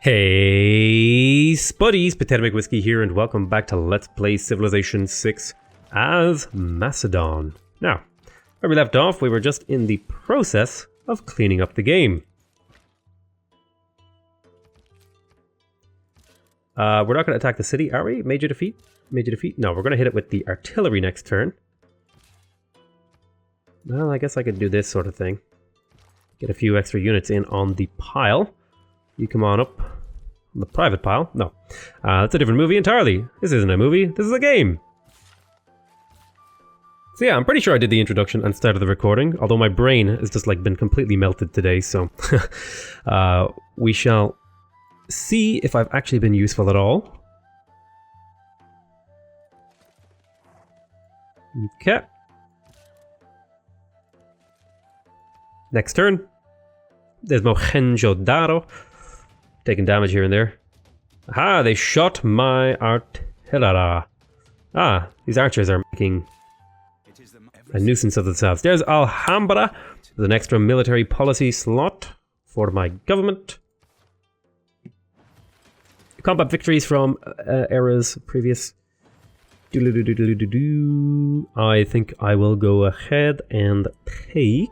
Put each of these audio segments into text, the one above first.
Hey spuddies, Potatomcwhiskey here, and welcome back to Let's Play Civilization 6 as Macedon. Now, where we left off, we were just in the process of cleaning up the game. We're not going to attack the city, are we? Major defeat? Major defeat? No, we're going to hit it with the artillery next turn. Well, I guess I could do this sort of thing. Get a few extra units in on the pile. You come on up. On the private pile? No. That's a different movie entirely. This isn't a movie, this is a game. So yeah, I'm pretty sure I did the introduction and started the recording, although my brain has just like been completely melted today, so we shall see if I've actually been useful at all. Okay. Next turn. There's Mohenjo-Daro. Taking damage here and there. Aha, they shot my artillery. Ah, these archers are making a nuisance of themselves. There's Alhambra with an extra military policy slot for my government. Combat victories from eras previous. I think I will go ahead and take...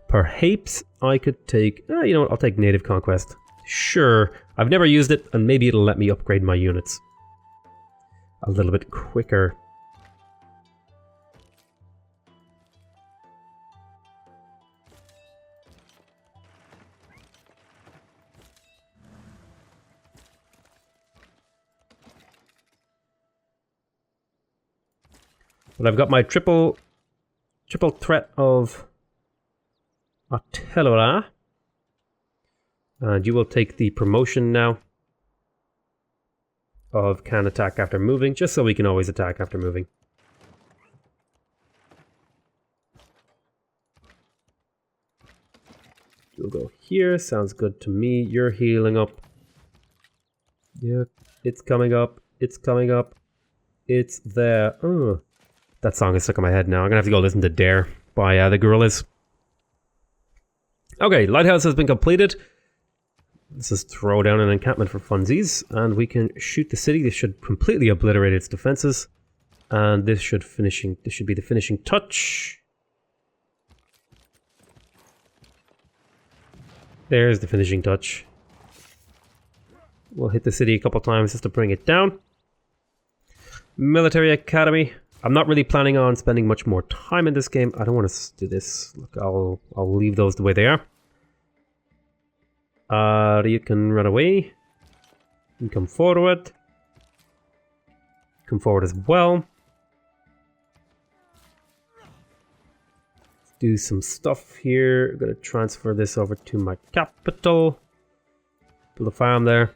Perhaps I could take... you know what, I'll take native conquest. Sure, I've never used it, and maybe it'll let me upgrade my units a little bit quicker. But I've got my triple threat of artillery. And you will take the promotion now of can attack after moving, just so we can always attack after moving. You'll go here, sounds good to me. You're healing up. Yeah, it's coming up, it's coming up. It's there. Oh, that song is stuck in my head now. I'm gonna have to go listen to Dare by the Gorillas. Okay, lighthouse has been completed. Let's just throw down an encampment for funsies, and we can shoot the city. This should completely obliterate its defenses, and this should be the finishing touch. There's the finishing touch. We'll hit the city a couple times just to bring it down. Military Academy. I'm not really planning on spending much more time in this game. I don't want to do this. Look, I'll leave those the way they are. You can run away. You can come forward. Come forward as well. Let's do some stuff here. I'm gonna transfer this over to my capital. Build a farm there.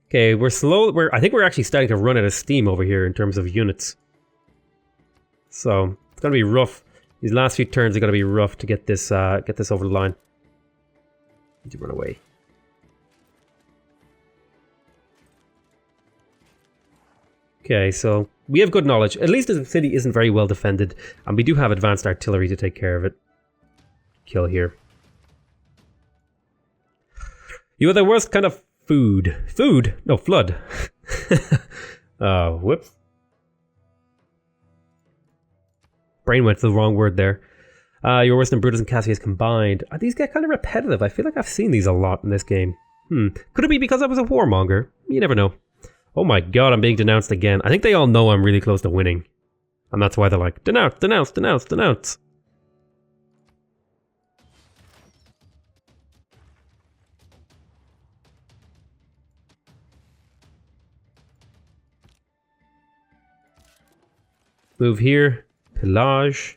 Okay, we're slow. I think we're actually starting to run out of steam over here in terms of units. So it's gonna be rough. These last few turns are gonna be rough to get this over the line. Need to run away. Okay, so we have good knowledge. At least the city isn't very well defended, and we do have advanced artillery to take care of it. Kill here. You are the worst kind of food. Food? No, flood. Whoops. Brain went to the wrong word there. You're worse than Brutus and Cassius combined. These get kind of repetitive. I feel like I've seen these a lot in this game. Could it be because I was a warmonger? You never know. Oh my god, I'm being denounced again. I think they all know I'm really close to winning. And that's why they're like, denounce, denounce, denounce, denounce. Move here. Pillage.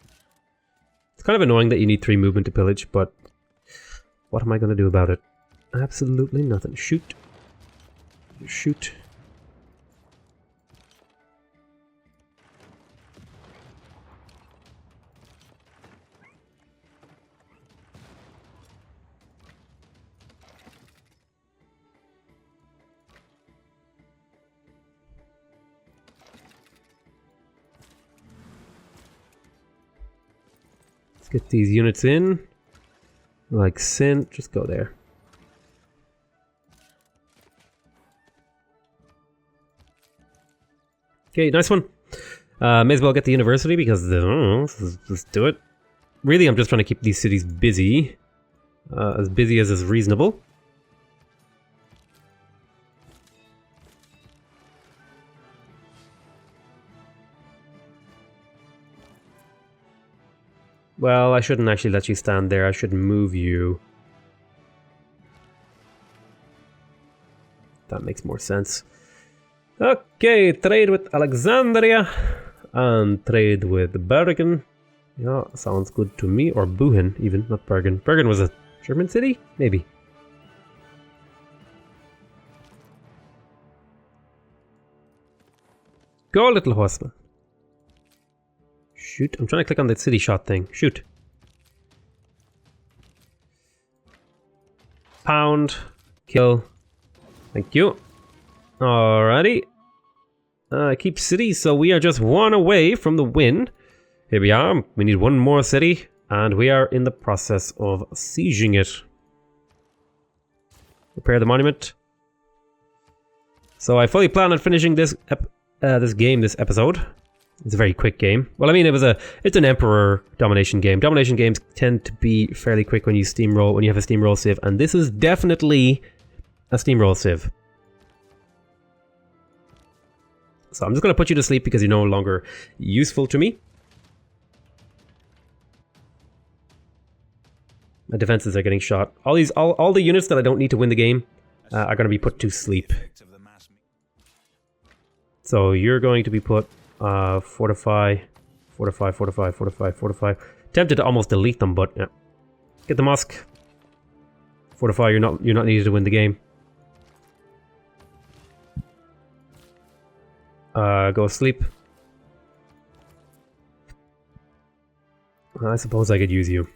It's kind of annoying that you need 3 movement to pillage, but what am I going to do about it? Absolutely nothing. Shoot. Shoot. Get these units in. Like sin, just go there. Okay, nice one. May as well get the university because, I don't know, let's do it. Really, I'm just trying to keep these cities busy. As busy as is reasonable. Well, I shouldn't actually let you stand there. I should move you. That makes more sense. Okay, trade with Alexandria. And trade with Bergen. Yeah, sounds good to me. Or Buchen, even, not Bergen. Bergen was a German city? Maybe. Go, little horseman. Shoot, I'm trying to click on that city shot thing. Shoot. Pound. Kill. Thank you. Alrighty. Keep city, so we are just one away from the win. Here we are. We need one more city, and we are in the process of sieging it. Repair the monument. So I fully plan on finishing this this episode. It's a very quick game. Well, I mean, it's an Emperor domination game. Domination games tend to be fairly quick when you steamroll, when you have a steamroll civ, and this is definitely a steamroll civ. So I'm just going to put you to sleep because you're no longer useful to me. My defenses are getting shot. All the units that I don't need to win the game are going to be put to sleep. So you're going to be put fortify, fortify, fortify, fortify, fortify. Tempted to almost delete them, but yeah. Get the mosque. Fortify. You're not needed to win the game. Go sleep. I suppose I could use you.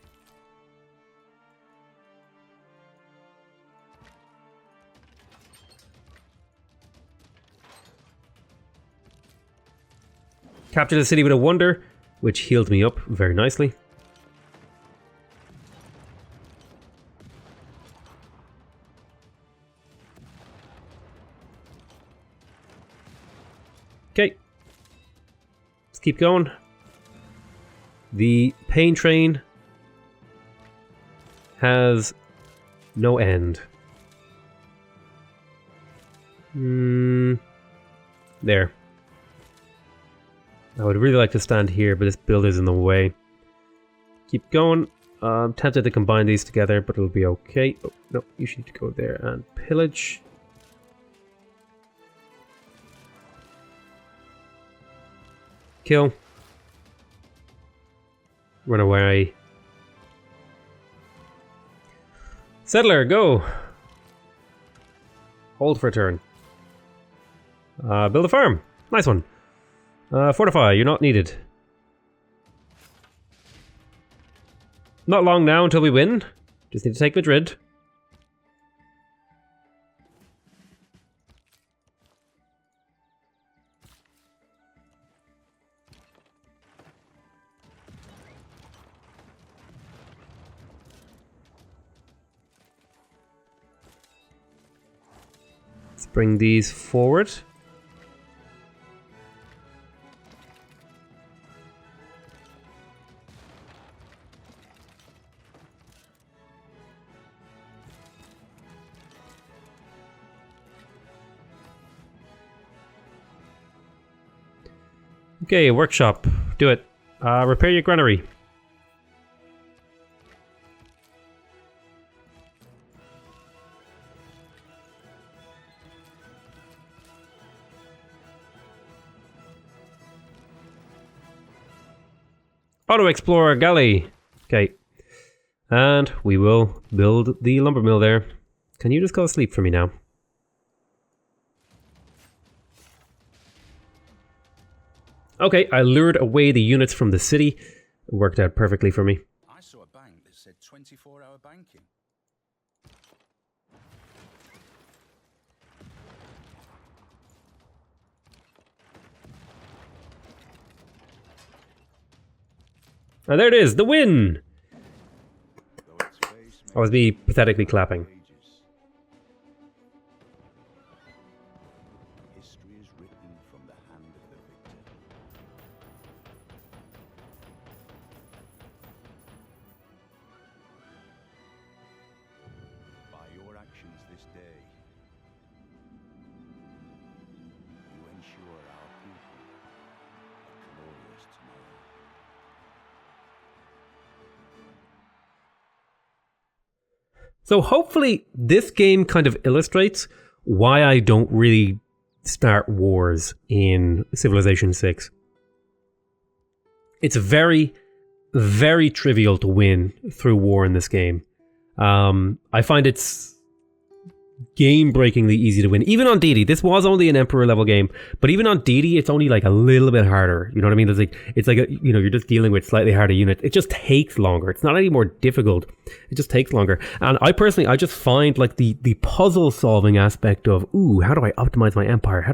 Capture the city with a wonder, which healed me up very nicely. Okay. Let's keep going. The pain train has no end. There. I would really like to stand here, but this builder's in the way. Keep going. I'm tempted to combine these together, but it'll be okay. Oh, no, you should go there and pillage. Kill. Run away. Settler, go! Hold for a turn. Build a farm. Nice one. Fortify, you're not needed. Not long now until we win. Just need to take Madrid. Let's bring these forward. Okay, workshop. Do it. Repair your granary. Auto Explorer Galley. Okay. And we will build the lumber mill there. Can you just go to sleep for me now? Okay, I lured away the units from the city. It worked out perfectly for me. I saw a bank that said 24-hour banking. And there it is, the win! I was me pathetically clapping. History is written from the hand of the victor. By your actions this day, you ensure our people a glorious tomorrow. So hopefully this game kind of illustrates why I don't really start wars in Civilization 6. It's very, very trivial to win through war in this game. I find it's game-breakingly easy to win. Even on DD, this was only an Emperor level game, but even on DD, it's only like a little bit harder. You know what I mean? It's like you're just dealing with slightly harder units. It just takes longer. It's not any more difficult. It just takes longer. And I just find like the puzzle-solving aspect of, how do I optimize my empire?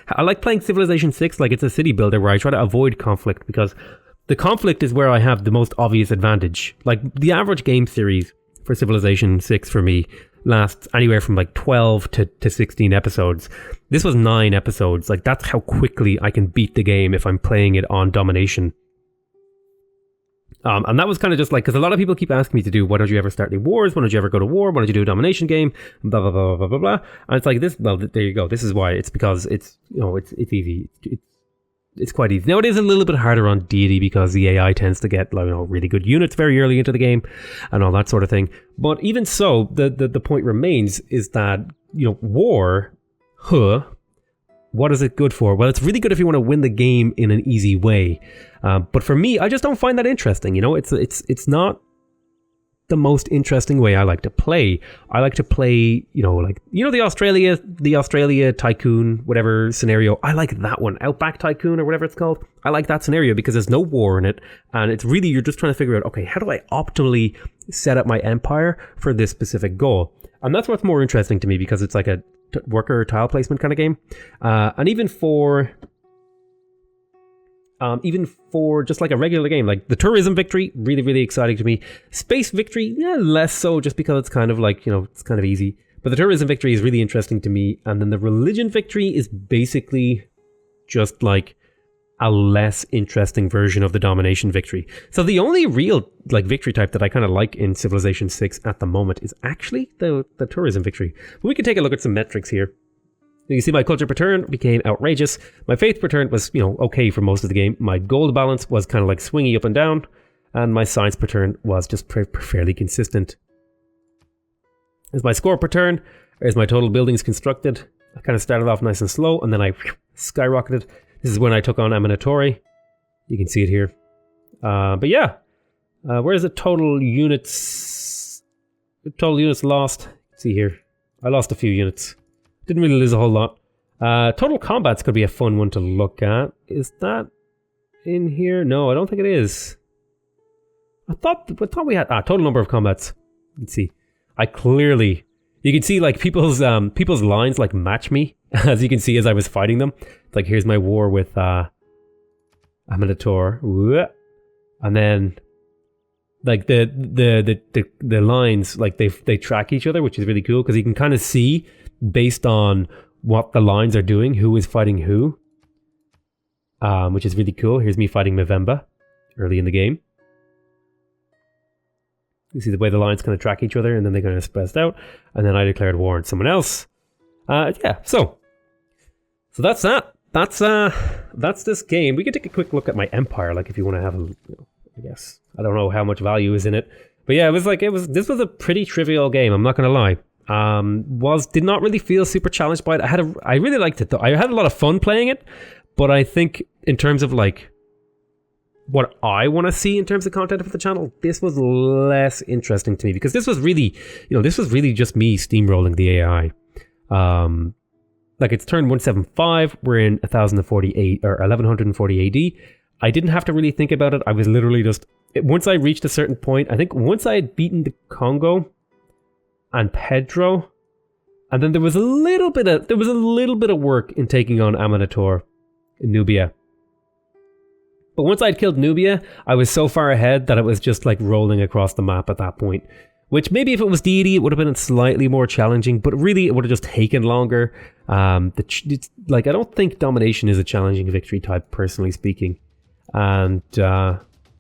I like playing Civilization 6 like it's a city builder where I try to avoid conflict because the conflict is where I have the most obvious advantage. Like the average game series for Civilization 6 for me lasts anywhere from like 12 to 16 episodes. This was 9 episodes. Like that's how quickly I can beat the game if I'm playing it on domination. And that was kind of just like, because a lot of people keep asking me to do, why don't you ever start any wars? Why don't you ever go to war? Why don't you do a domination game? Blah, blah, blah, blah, blah, blah. And it's like this, well, there you go. This is why. It's because it's easy. It's quite easy. Now, it is a little bit harder on deity because the AI tends to get really good units very early into the game and all that sort of thing. But even so, the point remains is that, war, what is it good for? Well, it's really good if you want to win the game in an easy way. But for me, I just don't find that interesting. It's not the most interesting way I like to play. I like to play, the Australia Tycoon, whatever scenario. I like that one, Outback Tycoon or whatever it's called. I like that scenario because there's no war in it. And it's really, you're just trying to figure out, okay, how do I optimally set up my empire for this specific goal? And that's what's more interesting to me because it's like a worker tile placement kind of game. And even for just like a regular game, like the tourism victory, really, really exciting to me. Space victory, less so, just because it's kind of like, it's kind of easy. But the tourism victory is really interesting to me. And then the religion victory is basically just like a less interesting version of the domination victory. So the only real like victory type that I kind of like in Civilization 6 at the moment is actually the tourism victory. But we can take a look at some metrics here. You can see my culture per turn became outrageous. My faith per turn was, okay for most of the game. My gold balance was kind of like swingy up and down. And my science per turn was just fairly consistent. There's my score per turn. There's my total buildings constructed. I kind of started off nice and slow, and then I skyrocketed. This is when I took on Aminatori. You can see it here. But yeah, where's the total units? The total units lost. See here. I lost a few units. Didn't really lose a whole lot. Total combats could be a fun one to look at. Is that in here? No, I don't think it is. I thought we had total number of combats. Let's see. You can see like people's lines like match me, as you can see as I was fighting them. It's like here's my war with Aminator, and then like the lines like they track each other, which is really cool because you can kind of see based on what the lines are doing who is fighting who, which is really cool. Here's me fighting Movember early in the game. You see the way the lines kind of track each other, and then they kind of spread out, and then I declared war on someone else. So that's that. That's this game. We can take a quick look at my empire, like if you want to have I guess I don't know how much value is in it, but yeah, this was a pretty trivial game. I'm not gonna lie. Did not really feel super challenged by it. I really liked it though. I had a lot of fun playing it, but I think in terms of like what I want to see in terms of content for the channel, this was less interesting to me because this was really just me steamrolling the AI. Like it's turn 175, we're in 1048 or 1140 AD. I didn't have to really think about it. I was literally just, once I reached a certain point, I think once I had beaten the Congo and Pedro, and then there was a little bit of work in taking on Aminator in Nubia. But once I'd killed Nubia, I was so far ahead that it was just like rolling across the map at that point. Which maybe if it was deity, it would have been slightly more challenging, but really it would have just taken longer. Like I don't think domination is a challenging victory type, personally speaking. And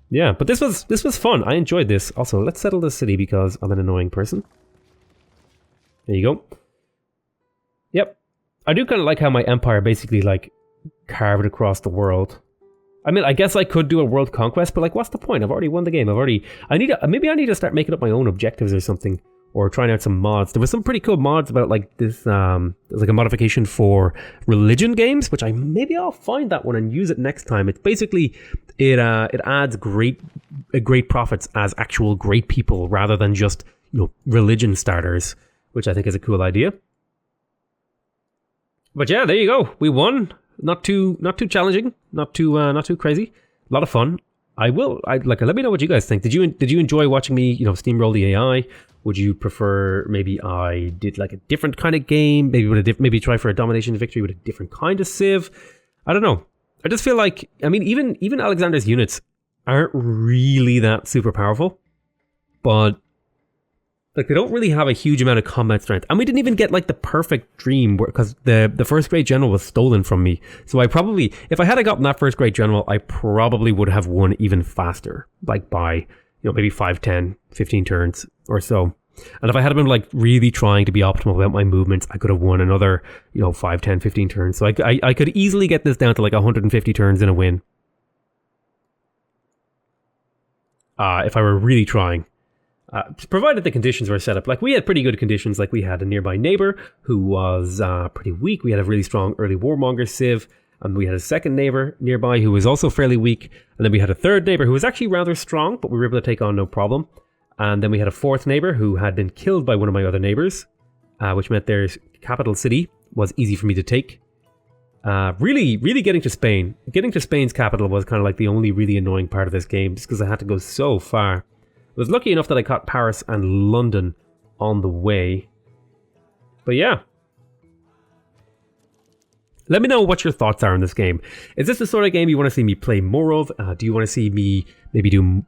yeah, but this was fun. I enjoyed this. Also, let's settle this city because I'm an annoying person. There you go. Yep. I do kind of like how my empire basically like carved across the world. I mean, I guess I could do a world conquest, but like, what's the point? I've already won the game. Maybe I need to start making up my own objectives or something, or trying out some mods. There was some pretty cool mods about like this, there's like a modification for religion games, which maybe I'll find that one and use it next time. It's basically, it adds great profits as actual great people rather than just, religion starters, which I think is a cool idea. But yeah, there you go. We won. Not too challenging, not too crazy. A lot of fun. Let me know what you guys think. Did you enjoy watching me, steamroll the AI? Would you prefer maybe I did like a different kind of game? Maybe try for a domination victory with a different kind of civ? I don't know. I just feel like, I mean, even Alexander's units aren't really that super powerful, but like they don't really have a huge amount of combat strength. And we didn't even get like the perfect dream because the first great general was stolen from me. So if I had gotten that first great general, I probably would have won even faster, like by, maybe 5, 10, 15 turns or so. And if I had been like really trying to be optimal about my movements, I could have won another, 5, 10, 15 turns. So I could easily get this down to like 150 turns in a win. If I were really trying. Provided the conditions were set up. Like we had pretty good conditions. Like we had a nearby neighbor who was pretty weak. We had a really strong early Warmonger civ. And we had a second neighbor nearby who was also fairly weak. And then we had a third neighbor who was actually rather strong, but we were able to take on no problem. And then we had a fourth neighbor who had been killed by one of my other neighbors, which meant their capital city was easy for me to take. Really getting to Spain. Getting to Spain's capital was kind of like the only really annoying part of this game, just because I had to go so far. I was lucky enough that I caught Paris and London on the way. But yeah. Let me know what your thoughts are on this game. Is this the sort of game you want to see me play more of? Do you want to see me maybe do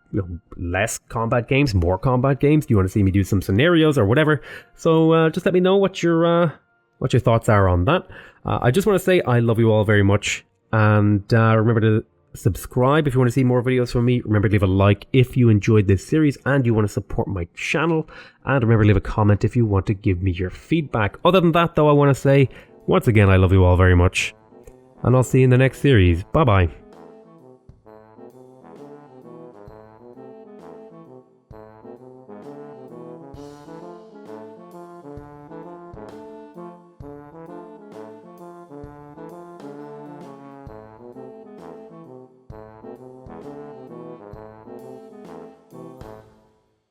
less combat games, more combat games? Do you want to see me do some scenarios or whatever? So just let me know what your thoughts are on that. I just want to say I love you all very much. And remember to subscribe if you want to see more videos from me. Remember to leave a like if you enjoyed this series and you want to support my channel. And remember to leave a comment if you want to give me your feedback. Other than that though, I want to say once again I love you all very much. And I'll see you in the next series. Bye bye.